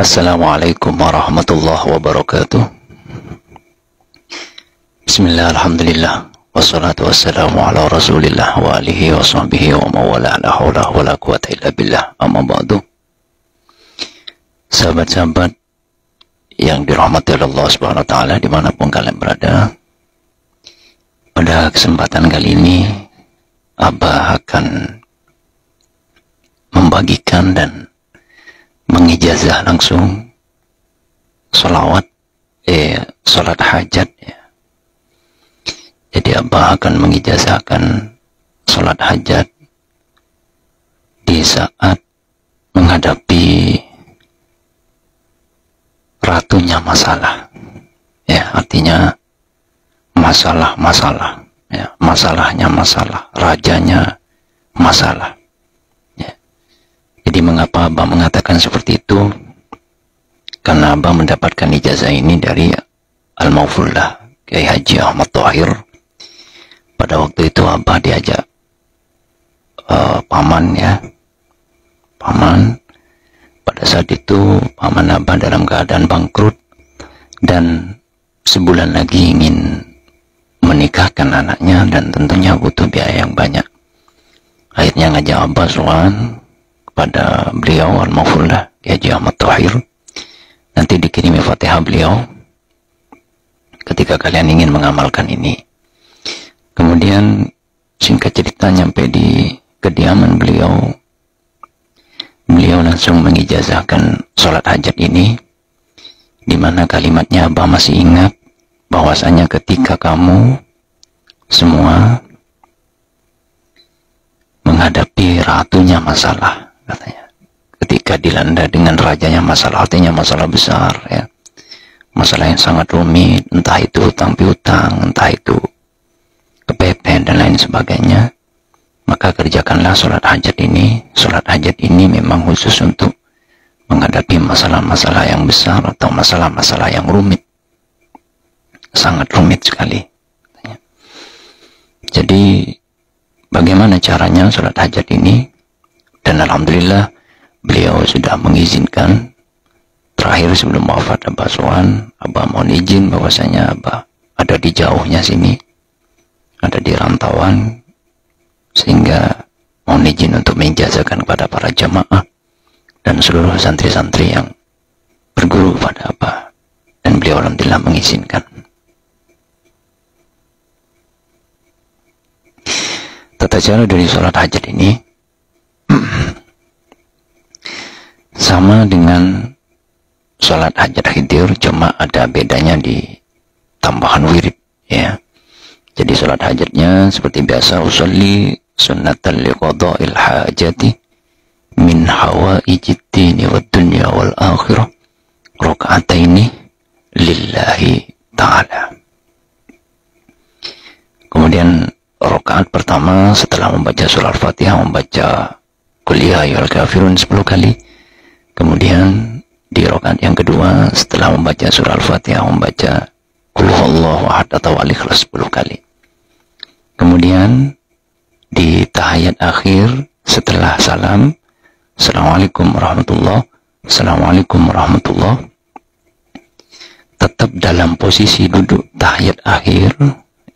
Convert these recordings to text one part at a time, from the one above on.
Assalamualaikum warahmatullahi wabarakatuh. Bismillah, alhamdulillah, wassalatu wassalamu ala rasulillah wa alihi wa sahbihi wa mawala, la hawla wa la quwata illa billah, amma ba'du. Sahabat-sahabat yang dirahmati Allah subhanahu wa ta'ala dimanapun kalian berada, pada kesempatan kali ini Abah akan membagikan dan mengijazah langsung salat hajat ya. Jadi Abah akan mengijazahkan salat hajat di saat menghadapi ratunya masalah ya, artinya masalah-masalah ya, masalahnya masalah, rajanya masalah. Jadi mengapa Abah mengatakan seperti itu? Karena Abah mendapatkan ijazah ini dari Al-Maufullah Kiai Haji Ahmad Thohir. Pada waktu itu Abah diajak paman ya, paman. Pada saat itu paman Abah dalam keadaan bangkrut dan sebulan lagi ingin menikahkan anaknya dan tentunya butuh biaya yang banyak. Akhirnya ngajak Abah soal pada beliau Al-Maufullah Kiai Haji Ahmad Thohir, nanti dikirimi Fatihah beliau ketika kalian ingin mengamalkan ini. Kemudian singkat cerita nyampe di kediaman beliau, beliau langsung mengijazahkan salat hajat ini, di mana kalimatnya Abah masih ingat bahwasanya ketika kamu semua menghadapi ratunya masalah, katanya, ketika dilanda dengan rajanya masalah, artinya masalah besar ya, masalah yang sangat rumit, entah itu hutang piutang, entah itu kepepet dan lain sebagainya, maka kerjakanlah salat hajat ini. Salat hajat ini memang khusus untuk menghadapi masalah-masalah yang besar atau masalah-masalah yang rumit, sangat rumit sekali. Jadi bagaimana caranya salat hajat ini? Dan alhamdulillah beliau sudah mengizinkan. Terakhir sebelum wafat Abah soan, Abah mohon izin bahwasanya Abah ada di jauhnya sini, ada di rantauan, sehingga mohon izin untuk mengijazahkan kepada para jamaah dan seluruh santri-santri yang berguru pada Abah, dan beliau alhamdulillah mengizinkan. Tata cara dari sholat hajat ini sama dengan sholat hajat khidir, cuma ada bedanya di tambahan wirid ya. Jadi sholat hajatnya seperti biasa, usolli sunnatan liqada'il hajati min hawaijid dini wad dunya wal akhirah raka'ataini lillahi ta'ala. Kemudian rakaat pertama setelah membaca surah Al-Fatihah membaca Qul ya ayyuhal kafirun 10 kali. Kemudian di rakaat yang kedua setelah membaca surah Al-Fatihah membaca Qul huwallahu ahad atau Al-Ikhlas 10 kali. Kemudian di tahiyat akhir setelah salam, Assalamualaikum warahmatullahi, Assalamualaikum warahmatullahi, tetap dalam posisi duduk tahiyat akhir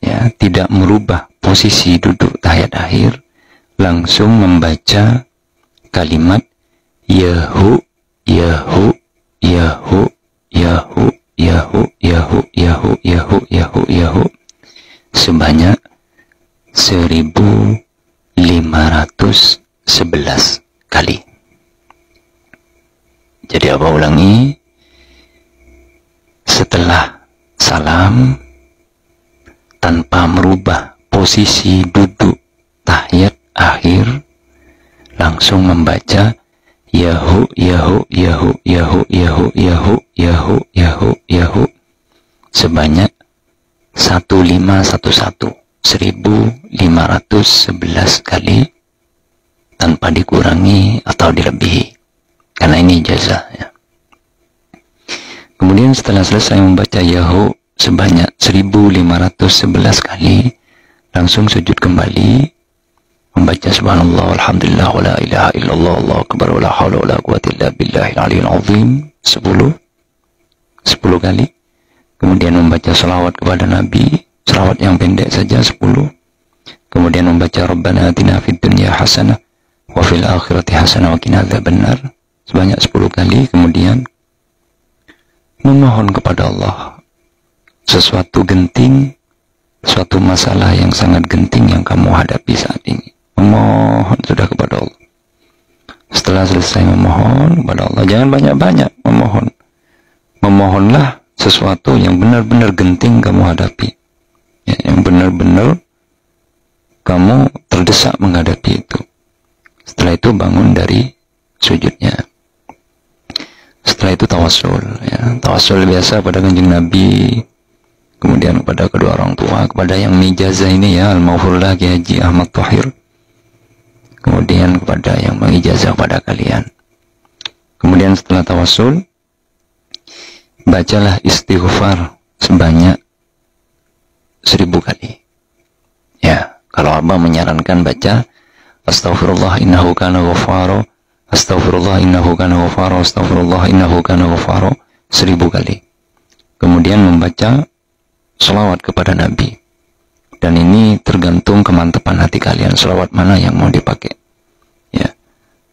ya, tidak merubah posisi duduk tahiyat akhir, langsung membaca kalimat Yahu Yahu Yahu Yahu Yahu Yahu Yahu Yahu Yahu Yahu sebanyak 1511 kali. Jadi Abah ulangi, setelah salam tanpa merubah posisi duduk tahiyat akhir, langsung membaca Yahu Yahu Yahu Yahu Yahu Yahu Yahu Yahu Yahu sebanyak 1511 kali tanpa dikurangi atau dilebihi, karena ini ijazah ya. Kemudian setelah selesai membaca Yahu sebanyak 1511 kali, langsung sujud kembali, membaca subhanallah walhamdulillah wala ilaha illallah Allahu akbar wala haula wala quwwata illa billahil aliyil azim 10 kali. Kemudian membaca salawat kepada Nabi, salawat yang pendek saja 10. Kemudian membaca Rabbana atina fid dunya hasanah wa fil akhirati hasanah wa qina adzabannar sebanyak 10 kali. Kemudian memohon kepada Allah sesuatu genting, suatu masalah yang sangat genting yang kamu hadapi saat ini. Memohon sudah kepada Allah. Setelah selesai memohon kepada Allah, jangan banyak-banyak memohon. Memohonlah sesuatu yang benar-benar genting kamu hadapi, ya, yang benar-benar kamu terdesak menghadapi itu. Setelah itu bangun dari sujudnya. Setelah itu tawasul, ya. Tawasul biasa pada Kanjeng Nabi, kemudian kepada kedua orang tua, kepada yang mijazah ini ya, Al-Maghfurullah Kiai Haji Ahmad Thohir, kemudian kepada yang mengijazah pada kalian. Kemudian setelah tawasul, bacalah istighfar sebanyak 1000 kali. Ya, kalau Abah menyarankan baca astaghfirullah innahu kana ghaffara, astaghfirullah innahu kana ghaffara, astaghfirullah innahu kana ghaffara 1000 kali. Kemudian membaca selawat kepada Nabi. Dan ini tergantung kemantapan hati kalian, selawat mana yang mau dipakai. Ya.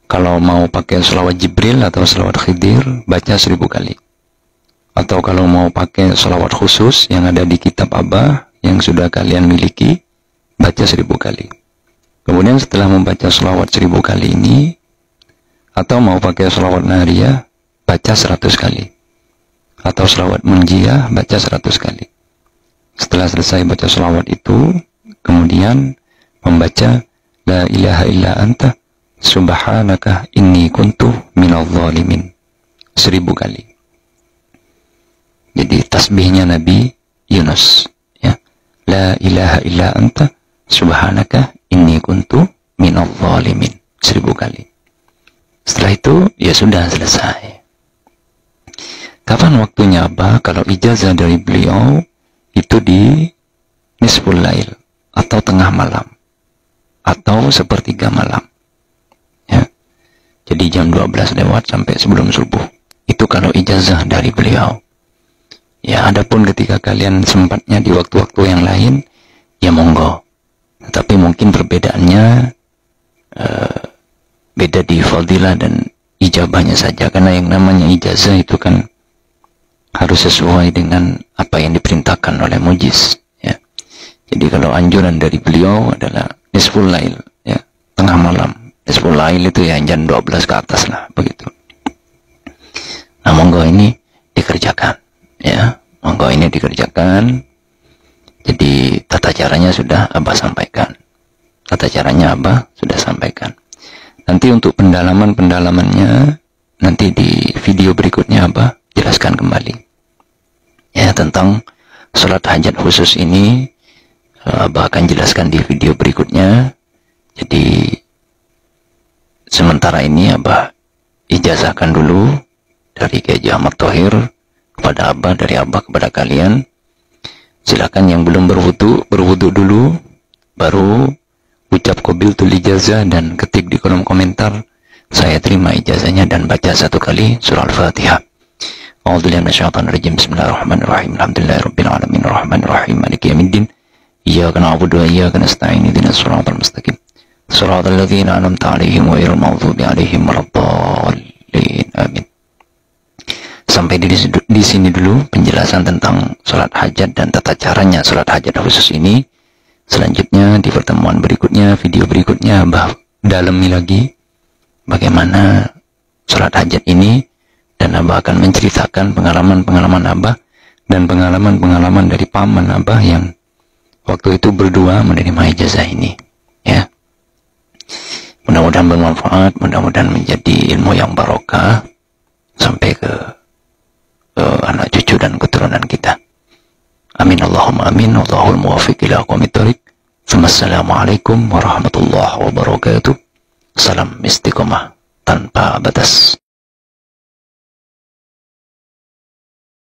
Kalau mau pakai selawat Jibril atau selawat Khidir, baca 1000 kali. Atau kalau mau pakai selawat khusus yang ada di kitab Abah yang sudah kalian miliki, baca 1000 kali. Kemudian setelah membaca selawat 1000 kali ini, atau mau pakai selawat Nariyah, baca 100 kali. Atau selawat Munjiyah, baca 100 kali. Setelah selesai baca selawat itu, kemudian membaca La ilaha illa anta subhanaka inni kuntu minadh dhalimin 1000 kali. Jadi tasbihnya Nabi Yunus, ya. La ilaha illa anta subhanaka inni kuntu minadh dhalimin 1000 kali. Setelah itu ya sudah selesai. Kapan waktunya Abah? Kalau ijazah dari beliau itu di nisful lail atau tengah malam atau sepertiga malam, ya. Jadi jam 12 lewat sampai sebelum subuh. Itu kalau ijazah dari beliau. Ya, adapun ketika kalian sempatnya di waktu-waktu yang lain, ya monggo. Tapi mungkin perbedaannya beda di fadilah dan ijabahnya saja. Karena yang namanya ijazah itu kan harus sesuai dengan apa yang diperintahkan oleh mujiz. Ya. Jadi kalau anjuran dari beliau adalah nisful lail, ya, tengah malam. Nisful lail itu ya jam 12 ke atas lah, begitu. Nah, monggo ini dikerjakan. Ya, monggo ini dikerjakan. Jadi tata caranya sudah Abah sampaikan. Tata caranya Abah sudah sampaikan. Nanti untuk pendalamannya nanti di video berikutnya Abah jelaskan kembali. Ya, tentang sholat hajat khusus ini Abah akan jelaskan di video berikutnya. Jadi sementara ini Abah ijazahkan dulu dari Kiai Ahmad Thohir kepada Abah, dari Abah kepada kalian. Silakan yang belum berwudu dulu, baru ucap qabiltul ijazah dan ketik di kolom komentar saya terima ijazahnya dan baca 1 kali surah Al-Fatihah. A'udzubillahi minasyaitonir rajim. Bismillahirrahmanirrahim. Alhamdulillahirabbil alamin arrahmanirrahim maliki yaumiddin. Iyyaka na'budu wa iyyaka nasta'in ihdinas siratal mustaqim. Shiratal ladzina an'amta 'alaihim ghairil maghdubi 'alaihim waladdallin. Amin. Sampai di sini dulu penjelasan tentang sholat hajat dan tata caranya sholat hajat khusus ini. Selanjutnya di pertemuan berikutnya, video berikutnya, Abah dalami lagi bagaimana sholat hajat ini, dan Abah akan menceritakan pengalaman-pengalaman Abah dan pengalaman-pengalaman dari paman Abah yang waktu itu berdua menerima ijazah ini. Ya, mudah-mudahan bermanfaat, mudah-mudahan menjadi ilmu yang barokah sampai ke anak cucu dan keturunan kita. Amin Allahumma amin. Wallahul muwaffiq ila aqwamit thoriq. Assalamualaikum warahmatullahi wabarakatuh. Salam istiqomah tanpa batas.